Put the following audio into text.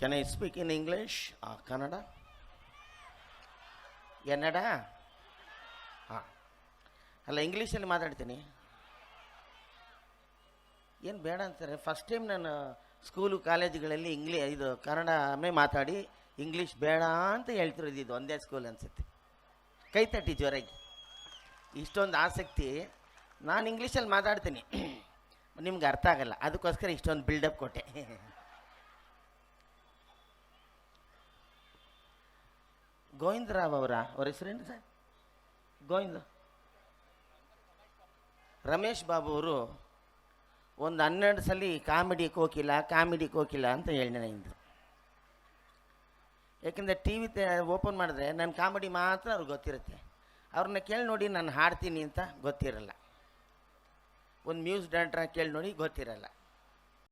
Can I speak in English? Kannada? Kannada ಹಾಂ. ಅಲ್ಲ, ಇಂಗ್ಲೀಷಲ್ಲಿ ಮಾತಾಡ್ತೀನಿ. ಏನು ಬೇಡ ಅಂತಾರೆ. ಫಸ್ಟ್ ಟೈಮ್ ನಾನು ಸ್ಕೂಲು ಕಾಲೇಜುಗಳಲ್ಲಿ ಇದು ಕನ್ನಡನೇ ಮಾತಾಡಿ ಇಂಗ್ಲೀಷ್ ಬೇಡ ಅಂತ ಹೇಳ್ತಿರೋದು. ಇದು ಒಂದೇ ಸ್ಕೂಲ್ ಅನಿಸುತ್ತೆ. ಕೈ ತಟ್ಟಿ ಜೋರಾಗಿ. ಇಷ್ಟೊಂದು ಆಸಕ್ತಿ. ನಾನು ಇಂಗ್ಲೀಷಲ್ಲಿ ಮಾತಾಡ್ತೀನಿ, ನಿಮ್ಗೆ ಅರ್ಥ ಆಗಲ್ಲ, ಅದಕ್ಕೋಸ್ಕರ ಇಷ್ಟೊಂದು ಬಿಲ್ಡಪ್ ಕೊಟ್ಟೆ. ಗೋವಿಂದರಾವ್ ಅವ್ರ ಹೆಸರೇನು ಸರ್? ಗೋವಿಂದ ರಮೇಶ್ ಬಾಬು ಅವರು ಒಂದು 12 ಸಲ ಕಾಮಿಡಿ ಕೋಕಿಲ ಅಂತ ಹೇಳಿದ್ರು. ಯಾಕೆಂದರೆ ಟಿ ವಿ ಓಪನ್ ಮಾಡಿದ್ರೆ ನನ್ನ ಕಾಮಿಡಿ ಮಾತ್ರ ಅವ್ರಿಗೆ ಗೊತ್ತಿರುತ್ತೆ. ಅವ್ರನ್ನ ಕೇಳಿ ನೋಡಿ ನಾನು ಹಾಡ್ತೀನಿ ಅಂತ ಗೊತ್ತಿರಲ್ಲ. ಒಂದು ಮ್ಯೂಸಿಕ್ ಡೈರೆಕ್ಟ್ರಾಗಿ ಕೇಳಿ ನೋಡಿ ಗೊತ್ತಿರಲ್ಲ.